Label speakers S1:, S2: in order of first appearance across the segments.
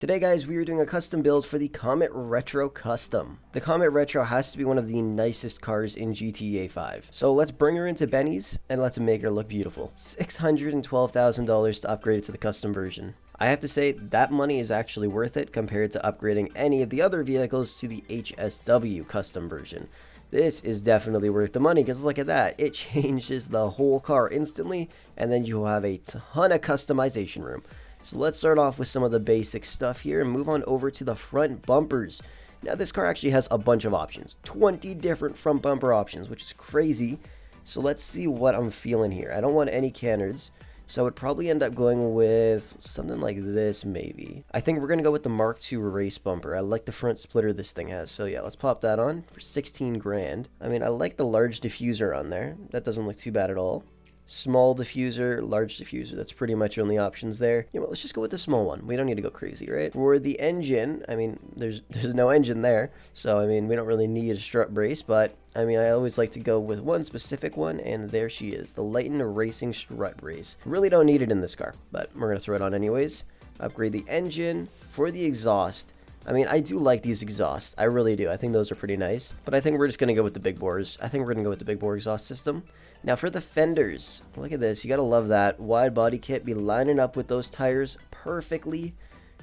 S1: Today guys, we are doing a custom build for the Comet Retro Custom. The Comet Retro has to be one of the nicest cars in GTA 5. So let's bring her into Benny's and let's make her look beautiful. $612,000 to upgrade it to the custom version. I have to say that money is actually worth it compared to upgrading any of the other vehicles to the HSW custom version. This is definitely worth the money because look at that. It changes the whole car instantly and then you'll have a ton of customization room. So let's start off with some of the basic stuff here and move on over to the front bumpers. Now this car actually has a bunch of options, 20 different front bumper options, which is crazy. So let's see what I'm feeling here. I don't want any canards, so I would probably end up going with something like this maybe. I think we're going to go with the Mark II race bumper. I like the front splitter this thing has, so yeah, let's pop that on for 16 grand. I mean, I like the large diffuser on there. That doesn't look too bad at all. Small diffuser, large diffuser, that's pretty much only options there. You know what, let's just go with the small one. We don't need to go crazy, right? For the engine, I mean, there's no engine there, so I mean, we don't really need a strut brace, but I mean, I always like to go with one specific one, and there she is, the Lighten Racing strut brace. Really don't need it in this car, but we're gonna throw it on anyways. Upgrade the engine. For the exhaust, I mean, I do like these exhausts. I really do. I think those are pretty nice. But I think we're just going to go with the big bores. I think we're going to go with the big bore exhaust system. Now for the fenders, look at this. You got to love that. Wide body kit be lining up with those tires perfectly.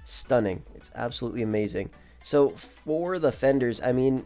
S1: Stunning. It's absolutely amazing. So for the fenders, I mean,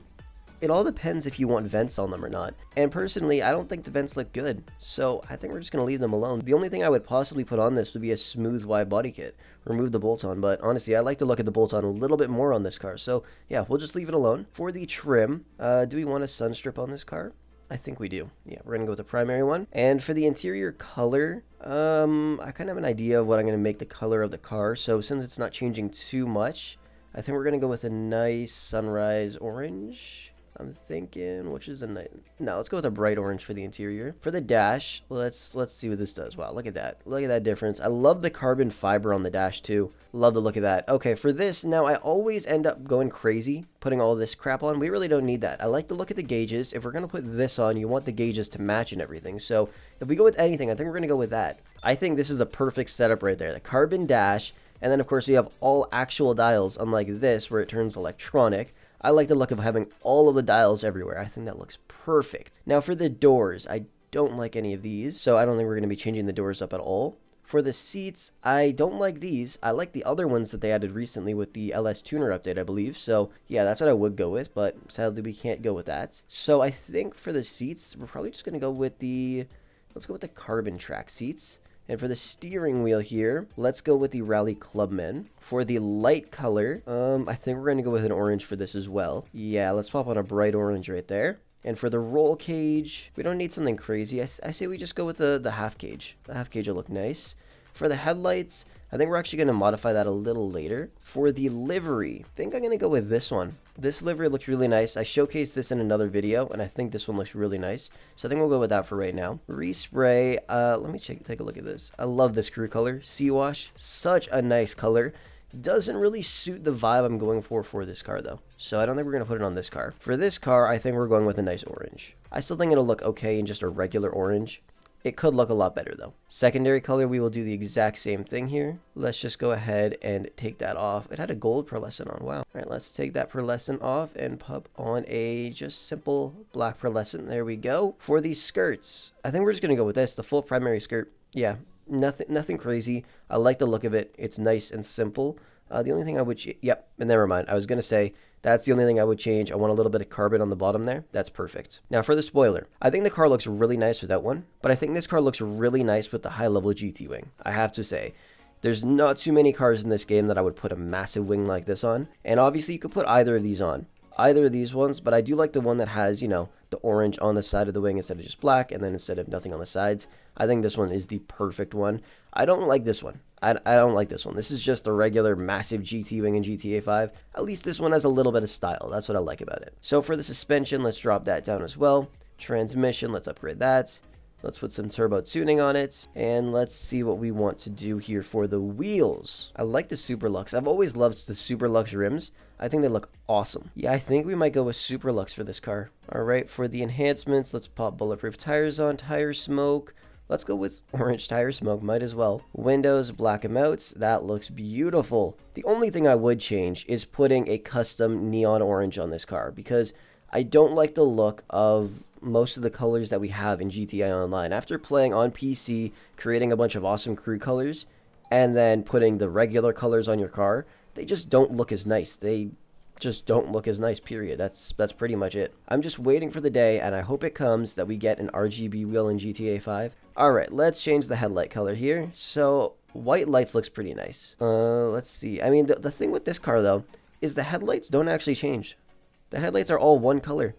S1: it all depends if you want vents on them or not. And personally, I don't think the vents look good. So I think we're just going to leave them alone. The only thing I would possibly put on this would be a smooth wide body kit. Remove the bolt-on. But honestly, I like to look at the bolt-on a little bit more on this car. So yeah, we'll just leave it alone. For the trim, do we want a sun strip on this car? I think we do. Yeah, we're going to go with the primary one. And for the interior color, I kind of have an idea of what I'm going to make the color of the car. So since it's not changing too much, I think we're going to go with a nice sunrise orange. I'm thinking, which is a nice... No, let's go with a bright orange for the interior. For the dash, let's see what this does. Wow, look at that. Look at that difference. I love the carbon fiber on the dash too. Love the look of that. Okay, for this, now I always end up going crazy putting all this crap on. We really don't need that. I like to look at the gauges. If we're going to put this on, you want the gauges to match and everything. So if we go with anything, I think we're going to go with that. I think this is a perfect setup right there. The carbon dash, and then of course we have all actual dials, unlike this where it turns electronic. I like the look of having all of the dials everywhere. I think that looks perfect. Now for the doors, I don't like any of these, so I don't think we're going to be changing the doors up at all. For the seats, I don't like these. I like the other ones that they added recently with the LS Tuner update, I believe. So yeah, that's what I would go with, but sadly we can't go with that. So I think for the seats, we're probably just going to go with the... Let's go with the carbon track seats. And for the steering wheel here, let's go with the Rally Clubman. For the light color, I think we're going to go with an orange for this as well. Yeah, let's pop on a bright orange right there. And for the roll cage, we don't need something crazy. I say we just go with the half cage. The half cage will look nice. For the headlights, I think we're actually going to modify that a little later. For the livery, I think I'm going to go with this one. This livery looks really nice. I showcased this in another video, and I think this one looks really nice. So I think we'll go with that for right now. Respray, let me take a look at this. I love this crew color. Sea Wash, such a nice color. Doesn't really suit the vibe I'm going for this car, though. So I don't think we're going to put it on this car. For this car, I think we're going with a nice orange. I still think it'll look okay in just a regular orange. It could look a lot better though. Secondary color, we will do the exact same thing here. Let's just go ahead and take that off. It had a gold pearlescent on, wow. All right, let's take that pearlescent off and pop on a just simple black pearlescent. There we go. For these skirts, I think we're just gonna go with this, the full primary skirt. Yeah, nothing crazy. I like the look of it. It's nice and simple. The only thing I would, yep, and never mind. I was gonna say, that's the only thing I would change. I want a little bit of carbon on the bottom there. That's perfect. Now for the spoiler, I think the car looks really nice without one, but I think this car looks really nice with the high-level GT wing. I have to say, there's not too many cars in this game that I would put a massive wing like this on, and obviously you could put either of these on. Either of these ones, but I do like the one that has, you know, the orange on the side of the wing instead of just black, and then instead of nothing on the sides. I think this one is the perfect one. I don't like this one. I don't like this one. This is just a regular massive GT wing in GTA 5. At least this one has a little bit of style. That's what I like about it. So for the suspension, let's drop that down as well. Transmission, let's upgrade that. Let's put some turbo tuning on it, and let's see what we want to do here for the wheels. I like the Super Lux. I've always loved the Super Lux rims. I think they look awesome. Yeah, I think we might go with Super Lux for this car. All right, for the enhancements, let's pop bulletproof tires on, tire smoke. Let's go with orange tire smoke, might as well. Windows, black them out. That looks beautiful. The only thing I would change is putting a custom neon orange on this car, because I don't like the look of most of the colors that we have in GTA Online. After playing on PC, creating a bunch of awesome crew colors, and then putting the regular colors on your car, they just don't look as nice. They just don't look as nice, period. That's pretty much it. I'm just waiting for the day, and I hope it comes, that we get an RGB wheel in GTA 5. Alright, let's change the headlight color here. So, white lights looks pretty nice. Let's see. I mean, the thing with this car, though, is the headlights don't actually change. The headlights are all one color.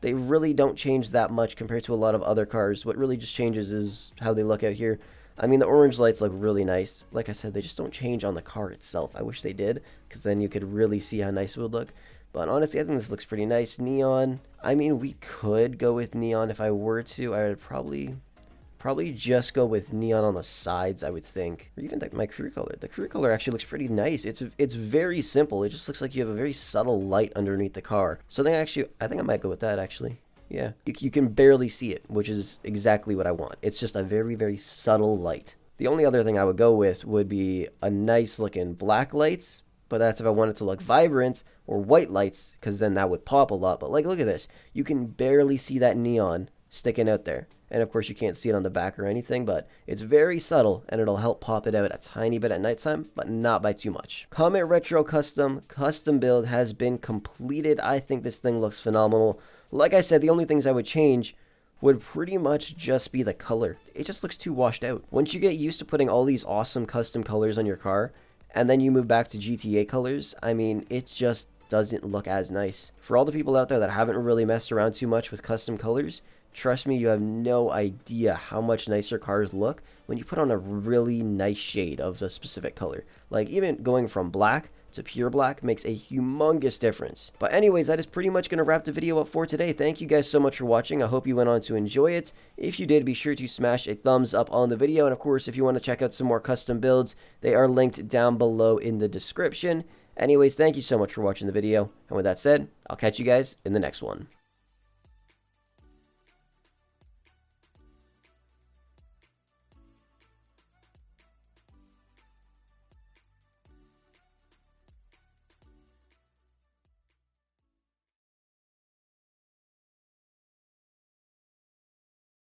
S1: They really don't change that much compared to a lot of other cars. What really just changes is how they look out here. I mean, the orange lights look really nice. Like I said, they just don't change on the car itself. I wish they did, because then you could really see how nice it would look. But honestly, I think this looks pretty nice. Neon. I mean, we could go with neon if I were to. I would probably just go with neon on the sides, I would think. Or even my crew color. The crew color actually looks pretty nice. It's very simple. It just looks like you have a very subtle light underneath the car. So I think I might go with that, actually. Yeah, you can barely see it, which is exactly what I want. It's just a very, very subtle light. The only other thing I would go with would be a nice looking black lights, but that's if I want it to look vibrant, or white lights, because then that would pop a lot. But like, look at this. You can barely see that neon sticking out there. And of course you can't see it on the back or anything, but it's very subtle, and it'll help pop it out a tiny bit at nighttime, but not by too much. Comet Retro custom build has been completed. I think this thing looks phenomenal. Like I said, the only things I would change would pretty much just be the color. It just looks too washed out. Once you get used to putting all these awesome custom colors on your car, and then you move back to GTA colors, I mean, it just doesn't look as nice. For all the people out there that haven't really messed around too much with custom colors, trust me, you have no idea how much nicer cars look when you put on a really nice shade of a specific color. Like, even going from black to pure black makes a humongous difference. But anyways, that is pretty much going to wrap the video up for today. Thank you guys so much for watching. I hope you went on to enjoy it. If you did, be sure to smash a thumbs up on the video. And of course, if you want to check out some more custom builds, they are linked down below in the description. Anyways, thank you so much for watching the video. And with that said, I'll catch you guys in the next one.